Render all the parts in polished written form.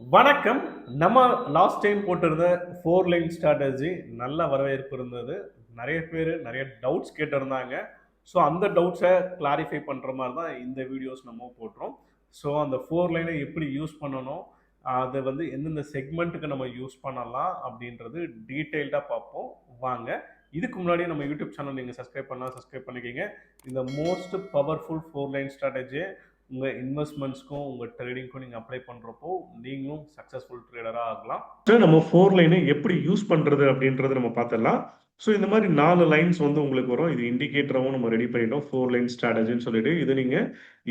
வணக்கம். நம்ம last time போட்டிருந்த 4 லைன் ஸ்ட்ராட்டஜி நல்ல வரவேற்பு இருந்தது. நெறைய பேரு நெறைய டவுட்ஸ் கேட்டிருந்தாங்க. ஸோ, அந்த டவுட்ஸ கிளாரிஃபை பண்ற மாரி தான் இந்த வீடியோஸ் நம்ம போடுறோம். ஸோ, அந்த 4 லைன எப்படி யூஸ் பண்ணணும்? அத வந்து எந்தெந்த செக்மென்ட்க்கு நம்ம யூஸ் பண்ணலாம்? அப்படின்றது டீட்டெயில்டா பார்ப்போம். வாங்க. இதுக்கு முன்னாடி நம்ம யூடியூப் சேனல் நீங்க சப்ஸ்கிரைப் பண்ணா சப்ஸ்கிரைப் பண்ணிக்கங்க. இந்த மோஸ்ட் பவர்ஃபுல் 4 லைன் ஸ்ட்ராட்டஜிய உங்க இன்வெஸ்ட்மெண்ட்ஸ்க்கும், உங்க ட்ரேடிங்க்கும் நீங்க அப்ளை பண்றப்போ, நீங்களும் சக்சஸ்ஃபுல் ட்ரேடரா ஆகலாம். நம்ம 4 லைனை எப்படி யூஸ் பண்றது அப்படின்றத நம்ம பார்த்துடலாம். ஸோ இந்த மாதிரி 4 லைன்ஸ் வந்து உங்களுக்கு வரும். இது இண்டிகேட்டராவும் நம்ம ரெடி பண்ணிட்டோம். 4 லைன் ஸ்ட்ராட்டஜின்னு சொல்லிட்டு. இது நீங்க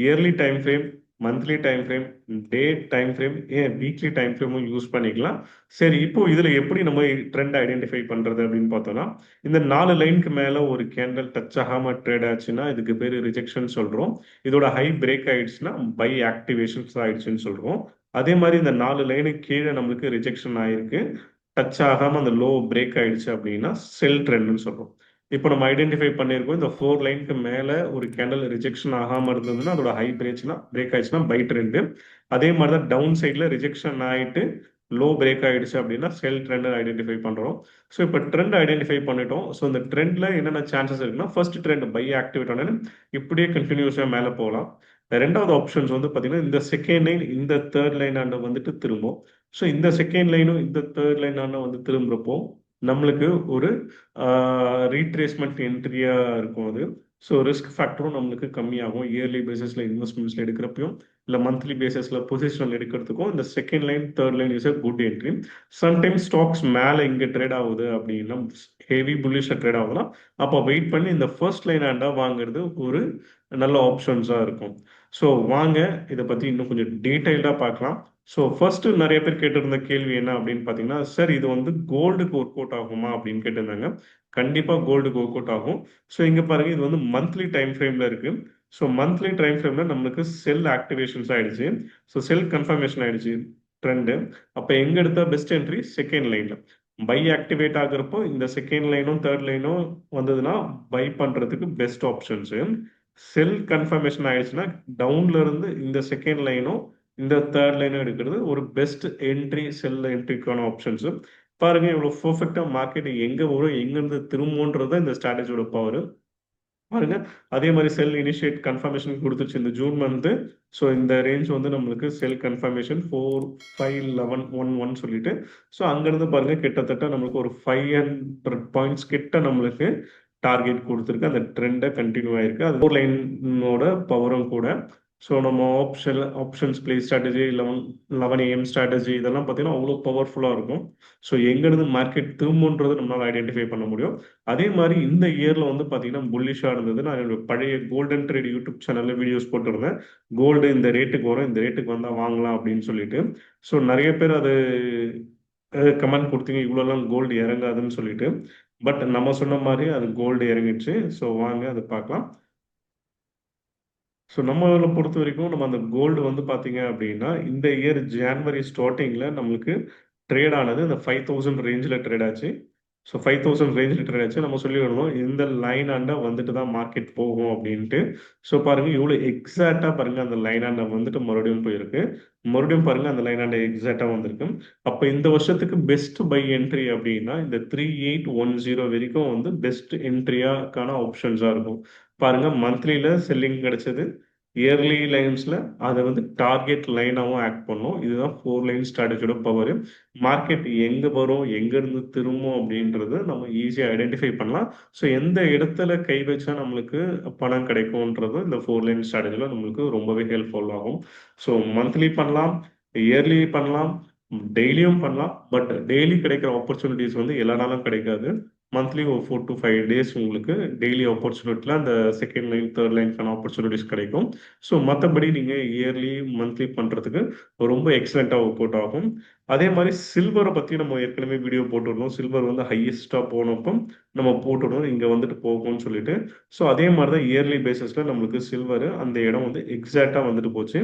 yearly time frame, monthly time frame, day time frame, weekly time ஃப்ரேமும் யூஸ் பண்ணிக்கலாம். சரி, இப்போ இதுல எப்படி நம்ம ட்ரெண்ட் ஐடென்டிஃபை பண்றது அப்படின்னு பார்த்தோம்னா, இந்த 4 லைனுக்கு மேல ஒரு கேண்டல் டச் ஆகாம ட்ரேட் ஆச்சுன்னா, இதுக்கு பேரு ரிஜெக்ஷன் சொல்றோம். இதோட ஹை பிரேக் ஆயிடுச்சுன்னா, பை ஆக்டிவேஷன்ஸ் ஆயிடுச்சுன்னு சொல்றோம். அதே மாதிரி இந்த 4 லைனுக்கு கீழே நம்மளுக்கு ரிஜெக்ஷன் ஆயிருக்கு. டச் ஆகாம அந்த லோ பிரேக் ஆயிடுச்சு அப்படின்னா செல் ட்ரெண்ட்னு சொல்றோம். இப்போ நம்ம ஐடென்டிஃபை பண்ணியிருக்கோம். இந்த 4 லைனுக்கு மேல ஒரு கேண்டல் ரிஜெக்ஷன் ஆகாம இருந்ததுன்னா அதோட ஹை பிரேக் ஆயிடுச்சுன்னா பை ட்ரெண்ட். அதே மாதிரி தான் டவுன் சைட்ல ரிஜெக்ஷன் ஆயிட்டு லோ பிரேக் ஆயிடுச்சு அப்படின்னா செல் ட்ரெண்ட் ஐடென்டிஃபை பண்றோம். ஸோ இப்போ ட்ரெண்ட் ஐடென்டிஃபை பண்ணிட்டோம். ஸோ இந்த ட்ரெண்ட்ல என்னென்ன சான்சஸ் இருக்குன்னா, ஃபர்ஸ்ட் ட்ரெண்ட் பை ஆக்டிவேட் ஆனது இப்படியே கண்டினியூஸா மேலே போகலாம். ரெண்டாவது ஆப்ஷன்ஸ் வந்து பார்த்தீங்கன்னா, இந்த செகண்ட் லைன் இந்த தேர்ட் லைன் ஆண்ட வந்துட்டு திரும்பும். ஸோ இந்த செகண்ட் லைனும் இந்த தேர்ட் லைன் ஆண்ட வந்து திரும்புறப்போ நம்மளுக்கு ஒரு ரீட்ரேஸ்மெண்ட் என்ட்ரியா இருக்கும் அது. ஸோ ரிஸ்க் ஃபேக்டரும் நம்மளுக்கு கம்மியாகும். இயர்லி பேசிஸ்ல இன்வெஸ்ட்மெண்ட்ஸ்ல எடுக்கிறப்பையும் இல்ல மந்த்லி பேசிஸ்ல பொசிஷன் எடுக்கிறதுக்கும் இந்த second line third line is a good entry. Sometimes stocks மேலே இங்க ட்ரேட் ஆகுது அப்படின்னா ஹெவி புல்லிஷா ட்ரேட் ஆகுதுன்னா அப்போ வெயிட் பண்ணி இந்த ஃபர்ஸ்ட் லைன் ஆண்டா வாங்குறது ஒரு நல்ல ஆப்ஷன்ஸா இருக்கும். ஸோ வாங்க இதை பத்தி இன்னும் கொஞ்சம் டீடைல்டா பார்க்கலாம். ஸோ ஃபர்ஸ்ட் நிறைய பேர் கேட்டிருந்த கேள்வி என்ன அப்படின்னு பார்த்தீங்கன்னா, சார் இது வந்து கோல்டுக்கு ஒர்க் அவுட் ஆகுமா அப்படின்னு கேட்டிருந்தாங்க. கண்டிப்பா கோல்டுக்கு ஒர்க் அவுட் ஆகும். ஸோ இங்க பாருங்க, இது வந்து மந்த்லி டைம் ஃப்ரேம்ல இருக்கு. ஸோ மந்த்லி டைம் ஃப்ரேம்ல நம்மளுக்கு செல் ஆக்டிவேஷன்ஸ் ஆயிடுச்சு. ஸோ செல் கன்ஃபர்மேஷன் ஆயிடுச்சு ட்ரெண்டு. அப்போ எங்க எடுத்தா பெஸ்ட் என்ட்ரி? செகண்ட் லைன்ல. பை ஆக்டிவேட் ஆகுறப்போ இந்த செகண்ட் லைனும் தேர்ட் லைனும் வந்ததுன்னா பை பண்றதுக்கு பெஸ்ட் ஆப்ஷன்ஸ். செல் கன்ஃபர்மேஷன் ஆயிடுச்சுன்னா டவுன்ல இருந்து இந்த செகண்ட் லைனும் இந்த தேர்ட் லைனும் எடுக்கிறது ஒரு பெஸ்ட் என்ட்ரி, செல் என்ட்ரிக்கான ஆப்ஷன்ஸ். பாருங்க இவ்வளவு பெர்ஃபெக்டா மார்க்கெட் எங்க வரும் எங்க இருந்து திரும்பும்ன்றது இந்த ஸ்ட்ராட்டஜியோட பவர். பாருங்க, அதே மாதிரி செல் இனிஷியேட் கன்ஃபர்மேஷன் கொடுத்துச்சு இந்த ஜூன் மந்த். ஸோ இந்த ரேஞ்ச் வந்து நம்மளுக்கு செல் கன்ஃபர்மேஷன் 4,511 சொல்லிட்டு. ஸோ அங்கிருந்து பாருங்க கிட்டத்தட்ட நம்மளுக்கு ஒரு 500 பாயிண்ட்ஸ் கிட்ட நம்மளுக்கு டார்கெட் கொடுத்துருக்கு. அந்த ட்ரெண்டை கண்டினியூ ஆயிருக்கு. அது 4 லைனோட பவரும் கூட. ஸோ நம்ம options play strategy 11 AM strategy இதெல்லாம் பார்த்தீங்கன்னா அவ்வளோ பவர்ஃபுல்லாக இருக்கும். ஸோ எங்கேருந்து மார்க்கெட் திரும்புன்றது நம்மளால ஐடென்டிஃபை பண்ண முடியும். அதே மாதிரி இந்த இயர்ல வந்து பார்த்தீங்கன்னா புல்லிஷாக இருந்தது. நான் என்னோட பழைய கோல்டன் ட்ரேட் யூடியூப் சேனல்ல வீடியோஸ் போட்டிருந்தேன். கோல்டு இந்த ரேட்டுக்கு வரும், இந்த ரேட்டுக்கு வந்தால் வாங்கலாம் அப்படின்னு சொல்லிட்டு. ஸோ நிறைய பேர் அது கமெண்ட் கொடுத்தீங்க, இவ்வளோலாம் கோல்டு இறங்காதுன்னு சொல்லிட்டு. பட் நம்ம சொன்ன மாதிரி அது கோல்டு இறங்கிடுச்சு. ஸோ வாங்க அதை பார்க்கலாம். ஸோ நம்மள பொறுத்த வரைக்கும் நம்ம அந்த கோல்டு வந்து பார்த்தீங்க அப்படின்னா, இந்த இயர் ஜான்வரி ஸ்டார்ட்டிங்ல நம்மளுக்கு ட்ரேட் ஆனது இந்த 5000 ரேஞ்சில ட்ரேட் ஆச்சு. ஸோ 5000 ரேஞ்சில ட்ரேட் ஆச்சு. நம்ம சொல்லிடணும் இந்த லைன் ஆண்ட வந்துட்டு தான் மார்க்கெட் போகும் அப்படின்ட்டு. ஸோ பாருங்க இவ்வளோ எக்ஸாக்ட்டா பாருங்க அந்த லைன் ஆண்ட வந்துட்டு மறுபடியும் போயிருக்கு. மறுபடியும் பாருங்க அந்த லைன் ஆண்ட எக்ஸாக்ட்டா வந்திருக்கு. அப்ப இந்த வருஷத்துக்கு பெஸ்ட் பை என்ட்ரி அப்படின்னா இந்த 3810 வரைக்கும் வந்து பெஸ்ட் என்ட்ரியாக்கான ஆப்ஷன்ஸா இருக்கும். பாருங்க மந்த்லில செல்லிங் கிடைச்சது. இயர்லி லைன்ஸ்ல அதை வந்து டார்கெட் லைனாவும் ஆக்ட் பண்ணும். இதுதான் 4 லைன் ஸ்ட்ராட்டஜியோட பவர். மார்க்கெட் எங்க வரும் எங்க இருந்து திரும்பும் அப்படின்றது நம்ம ஈஸியா ஐடென்டிஃபை பண்ணலாம். ஸோ எந்த இடத்துல கை வச்சா நம்மளுக்கு பணம் கிடைக்கும்ன்றது இந்த 4 லைன் ஸ்ட்ராட்டஜில நம்மளுக்கு ரொம்பவே ஹெல்ப்ஃபுல் ஆகும். ஸோ மந்த்லி பண்ணலாம், இயர்லி பண்ணலாம், டெய்லியும் பண்ணலாம். பட் டெய்லி கிடைக்கிற ஆப்பர்ச்சுனிட்டிஸ் வந்து எல்லா நாளும் கிடைக்காது. மந்த்லி ஒரு 4 to 5 டேஸ் உங்களுக்கு டெய்லி ஆப்பர்ச்சுனிட்டில அந்த செகண்ட் லைன் தேர்ட் லைனுக்கான ஆப்பர்ச்சுனிட்டிஸ் கிடைக்கும். ஸோ மற்றபடி நீங்க இயர்லி மந்த்லி பண்றதுக்கு ரொம்ப எக்ஸலண்டா ஒர்க் அவுட் ஆகும். அதே மாதிரி சில்வரை பத்தி நம்ம ஏற்கனவே வீடியோ போட்டுருந்தோம். சில்வர் வந்து ஹையஸ்டா போனப்போ நம்ம போட்டுருந்தோம் இங்க வந்துட்டு போகும்னு சொல்லிட்டு. ஸோ அதே மாதிரி தான் இயர்லி பேசிஸ்ல நம்மளுக்கு சில்வர் அந்த இடம் வந்து எக்ஸாக்டா வந்துட்டு போச்சு.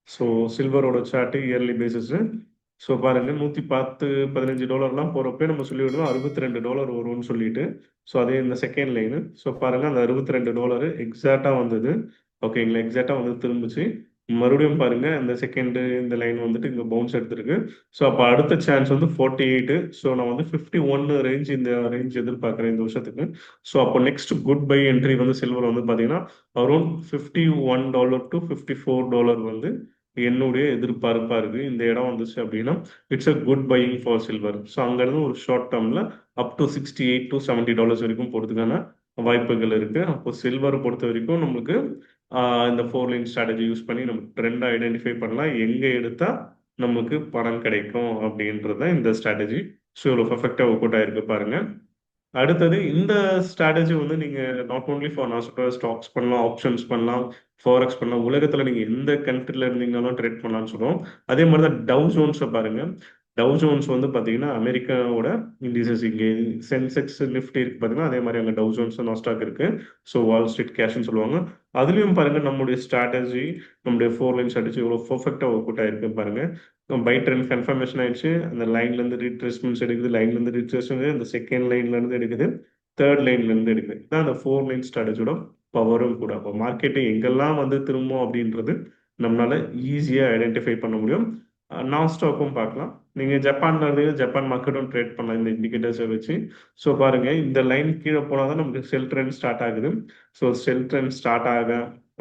ஸோ சில்வரோட சார்ட் இயர்லி பேசிஸ். ஸோ பாருங்க $110, $15 போறப்ப நம்ம சொல்லிவிடுவோம் $62 வரும்னு சொல்லிட்டு. ஸோ அதே இந்த செகண்ட் லைனு. ஸோ பாருங்க அந்த $62 எக்ஸாக்டா வந்தது. ஓகேங்களா, எக்ஸாக்டா வந்து திரும்பிச்சு. மறுபடியும் பாருங்க இந்த செகண்ட் இந்த லைன் வந்துட்டு இங்க பவுன்ஸ் எடுத்திருக்கு. ஸோ அப்போ அடுத்த சான்ஸ் வந்து 48. ஸோ நான் வந்து 51 ரேஞ்ச் இந்த ரேஞ்ச் எதிர்பார்க்குறேன் இந்த வருஷத்துக்கு. ஸோ அப்போ நெக்ஸ்ட் குட் பை என்ட்ரி வந்து சில்வர் வந்து பார்த்தீங்கன்னா அரௌண்ட் $51 to $54 வந்து என்னுடைய எதிர்பார்ப்பா இருக்கு. இந்த இடம் வந்துச்சு அப்படின்னா it's a good buying for silver. So அங்கேருந்து ஒரு ஷார்ட் டேர்மில் அப் டு $68 to $70 வரைக்கும் போகிறதுக்கான வாய்ப்புகள் இருக்கு. அப்போ சில்வர் பொறுத்த வரைக்கும் நம்மளுக்கு இந்த 4 லைன் ஸ்ட்ராட்டஜி யூஸ் பண்ணி நம்ம ட்ரெண்ட் ஐடென்டிஃபை பண்ணலாம். எங்க எடுத்தா நமக்கு பணம் கிடைக்கும் அப்படின்றது தான் இந்த ஸ்ட்ராட்டஜி. ஸோ இவ்வளோ பர்ஃபெக்டா ஒர்க் அவுட் ஆயிருக்கு பாருங்க. அடுத்தது இந்த ஸ்ட்ராட்டஜி வந்து நீங்க நாட் ஓன்லி ஃபார் நான் சொல்ற ஸ்டாக்ஸ் பண்ணலாம், ஆப்ஷன்ஸ் பண்ணலாம், ஃபாரெக்ஸ் பண்ணலாம். உலகத்துல நீங்க எந்த கண்ட்ரில இருந்தீங்கனாலும் ட்ரேட் பண்ணலாம்னு சொல்லுவோம். அதே மாதிரி தான் டவ் ஜோன்ஸை பாருங்க. டவ் ஜோன்ஸ் வந்து பார்த்தீங்கன்னா அமெரிக்காவோட இண்டிசஸ் இங்கே சென்செக்ஸ் நிஃப்டி இருக்கு பார்த்தீங்கன்னா அதே மாதிரி அங்கே டவ் ஜோன்ஸ் நாஸ்டாக் இருக்கு. ஸோ வால் ஸ்ட்ரீட் கேஷ்னு சொல்லுவாங்க. அதுலேயும் பாருங்க நம்மளுடைய ஸ்ட்ராட்டஜி நம்மளுடைய 4 லைன் ஸ்ட்ராட்டஜி இவ்வளோ பர்ஃபெக்டாக ஒர்க் அவுட் ஆயிருக்கு பாருங்க. பை ட்ரெண்ட் கன்ஃபர்மேஷன் ஆயிடுச்சு. அந்த லைன்லேருந்து ரீட்ரேஸ்மெண்ட்ஸ் எடுக்குது, லைன்லேருந்து ரீட்ரேஸ்மெண்ட் இந்த செகண்ட் லைன்லேருந்து எடுக்குது, தேர்ட் லைன்லேருந்து எடுக்குது. இதான் அந்த 4 லைன் ஸ்ட்ராட்டஜியோட பவரும் கூட. அப்போ மார்க்கெட்டை எங்கெல்லாம் வந்து திரும்பும் அப்படின்றது நம்மளால ஈஸியாக ஐடென்டிஃபை பண்ண முடியும். நாஸ்டாக்கும் பார்க்கலாம். நீங்க ஜப்பான்ல இருந்தீங்கன்னா ஜப்பான் மார்க்கெட்டும் ட்ரேட் பண்ணலாம் இந்த இண்டிகேட்டர்ஸை வச்சு. ஸோ பாருங்க இந்த லைன் கீழே போனால் தான் நமக்கு செல் ட்ரெண்ட் ஸ்டார்ட் ஆகுது. ஸோ செல் ட்ரெண்ட் ஸ்டார்ட்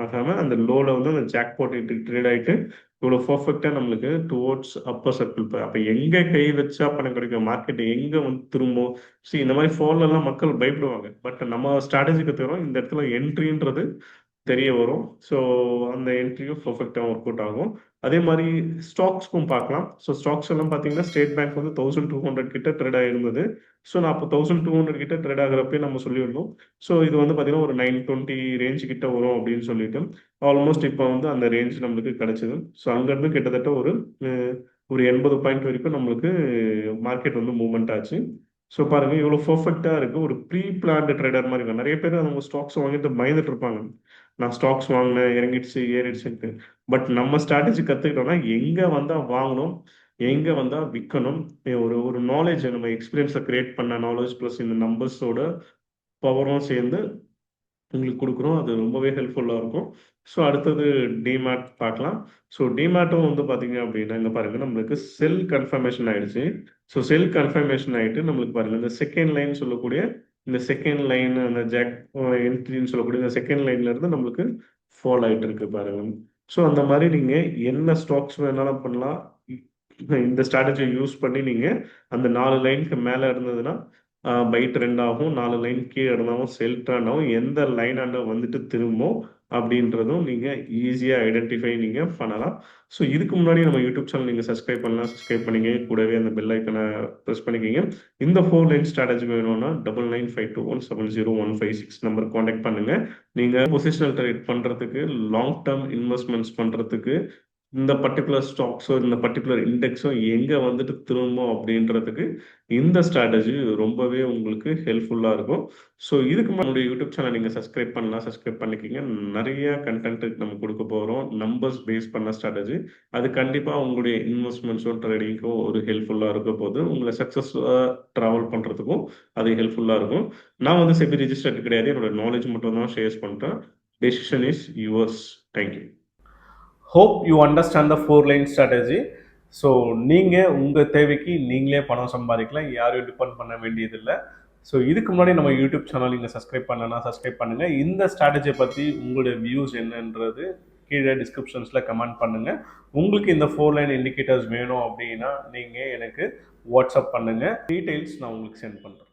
ஆகாம அந்த லோல வந்து அந்த ஜாக் போட்டு ட்ரேட் ஆகிட்டு இவ்வளோ பர்ஃபெக்டாக நம்மளுக்கு டுவோர்ட்ஸ் அப்பர் சர்க்கிள். அப்போ எங்கே கை வச்சா பணம் கிடைக்கும், மார்க்கெட் எங்கே வந்து திரும்பும். சரி இந்த மாதிரி ஃபோன்லலாம் மக்கள் பயப்படுவாங்க. பட் நம்ம ஸ்ட்ராட்டஜிக்கு தவிர இந்த இடத்துல என்ட்ரின்றது தெரிய வரும். ஸோ அந்த என்ட்ரியும் பர்ஃபெக்டாக ஒர்க் அவுட் ஆகும். அதே மாதிரி ஸ்டாக்ஸ்க்கும் பார்க்கலாம். ஸோ ஸ்டாக்ஸ் எல்லாம் பார்த்தீங்கன்னா ஸ்டேட் பேங்க் வந்து 1200 கிட்ட ட்ரேட் ஆகிருந்தது. ஸோ நான் அப்போ 1200 கிட்ட ட்ரேட் ஆகிறப்பே நம்ம சொல்லியிருந்தோம். ஸோ இது வந்து பார்த்தீங்கன்னா ஒரு 920 ரேஞ்ச் கிட்ட வரும் அப்படின்னு சொல்லிட்டு ஆல்மோஸ்ட் இப்போ வந்து அந்த ரேஞ்ச் நம்மளுக்கு கிடைச்சது. ஸோ அங்கேருந்து கிட்டத்தட்ட ஒரு 80 பாயிண்ட் வரைக்கும் நம்மளுக்கு மார்க்கெட் வந்து மூவ்மெண்ட் ஆச்சு. ஸோ பாருங்க இவ்வளோ பர்ஃபெக்டாக இருக்கு. ஒரு ப்ரீ பிளான்டு ட்ரேடர் மாதிரி இருக்கும். நிறைய பேர் அவங்க ஸ்டாக்ஸ் வாங்கிட்டு பயந்துட்டு இருப்பாங்க. நான் ஸ்டாக்ஸ் வாங்கினேன், இறங்கிடுச்சு, ஏறிடுச்சுன்ட்டு. பட் நம்ம ஸ்ட்ராட்டஜி கற்றுக்கிட்டோம்னா எங்கே வந்தால் வாங்கணும், எங்கே வந்தால் விற்கணும், ஒரு நாலேஜ் நம்ம எக்ஸ்பீரியன்ஸை கிரியேட் பண்ண நாலேஜ் ப்ளஸ் இந்த நம்பர்ஸோட பவரும் சேர்ந்து உங்களுக்கு கொடுக்குறோம். அது ரொம்பவே ஹெல்ப்ஃபுல்லாக இருக்கும். ஸோ அடுத்தது டிமேட் பார்க்கலாம். ஸோ டிமேட்டும் வந்து பார்த்தீங்க அப்படின்னா இங்கே பாருங்கள் நம்மளுக்கு செல் கன்ஃபர்மேஷன் ஆயிடுச்சு. ஸோ செல் கன்ஃபர்மேஷன் ஆகிட்டு நம்மளுக்கு பாருங்கள் இந்த செகண்ட் லைன் சொல்லக்கூடிய இந்த செகண்ட் லைன் அந்த ஜாக் என்ட்ரின்னு சொல்லக்கூடிய இந்த செகண்ட் லைன்ல இருந்து நம்மளுக்கு ஃபால் ஆகிட்டு இருக்கு பாருங்க. ஸோ அந்த மாதிரி நீங்கள் என்ன ஸ்டாக்ஸ் வேணாலும் பண்ணலாம். இந்த ஸ்ட்ராட்டஜியை யூஸ் பண்ணி நீங்கள் அந்த 4 லைனுக்கு மேலே இருந்ததுன்னா பை ட்ரெண்ட் ஆகும், 4 லைன் கீழே இருந்தாலும் செல் ட்ரெண்ட் ஆகும். எந்த லைன் ஆண்ட வந்துட்டு திரும்பும் அப்படின்றதும் நீங்கள் ஈஸியாக ஐடென்டிஃபை நீங்கள் பண்ணலாம். ஸோ இதுக்கு முன்னாடி நம்ம யூடியூப் சேனல் நீங்கள் சப்ஸ்கிரைப் பண்ணலாம், சப்ஸ்கிரைப் பண்ணிங்க, கூடவே அந்த பெல் ஐக்கனை ப்ரெஸ் பண்ணிக்கிங்க. இந்த 4 லைன் ஸ்ட்ராட்டஜி வேணும்னா 9952170156 நம்பர் காண்டாக்ட் பண்ணுங்க. நீங்கள் பொசிஷனல் ட்ரேட் பண்ணுறதுக்கு, லாங் டேர்ம் இன்வெஸ்ட்மெண்ட்ஸ் பண்ணுறதுக்கு இந்த பர்டிகுலர் ஸ்டாக்ஸோ இந்த பர்டிகுலர் இண்டெக்ஸோ எங்கே வந்துட்டு திரும்பும் அப்படின்றதுக்கு இந்த ஸ்ட்ராட்டஜி ரொம்பவே உங்களுக்கு ஹெல்ப்ஃபுல்லாக இருக்கும். ஸோ இதுக்கு நம்மளுடைய யூடியூப் சேனல் நீங்கள் சப்ஸ்கிரைப் பண்ணலாம், சப்ஸ்கிரைப் பண்ணிக்கிங்க. நிறைய கண்டென்ட் நம்ம கொடுக்க போகிறோம். நம்பர்ஸ் பேஸ் பண்ண ஸ்ட்ராட்டஜி. அது கண்டிப்பாக உங்களுடைய இன்வெஸ்ட்மெண்ட்ஸோ ட்ரேடிங்க்கோ ஒரு ஹெல்ப்ஃபுல்லாக இருக்க போது உங்களை சக்ஸஸ்ஃபுல்லாக ட்ராவல் பண்ணுறதுக்கும் அது ஹெல்ப்ஃபுல்லாக இருக்கும். நான் வந்து செபி ரிஜிஸ்டர்ட் கிடையாது, என்னோட நாலேஜ் மட்டும் தான் ஷேர்ஸ் பண்ணுறேன். Decision is yours. Thank you. Hope you understand the 4 line strategy. So நீங்கள் உங்கள் தேவைக்கு நீங்களே பணம் சம்பாதிக்கலாம், யாரையும் டிபெண்ட் பண்ண வேண்டியதில்லை. ஸோ இதுக்கு முன்னாடி நம்ம யூடியூப் சேனல் நீங்கள் சப்ஸ்கிரைப் பண்ணலன்னா சப்ஸ்கிரைப் பண்ணுங்கள். இந்த ஸ்ட்ராட்டஜியை பற்றி உங்களுடைய வியூஸ் என்னன்றது கீழே டிஸ்கிரிப்ஷன்ஸில் கமெண்ட் பண்ணுங்கள். உங்களுக்கு இந்த 4 லைன் இண்டிகேட்டர்ஸ் வேணும் அப்படின்னா நீங்கள் எனக்கு வாட்ஸ்அப் பண்ணுங்கள். டீட்டெயில்ஸ் நான் உங்களுக்கு சென்ட் பண்ணுறேன்.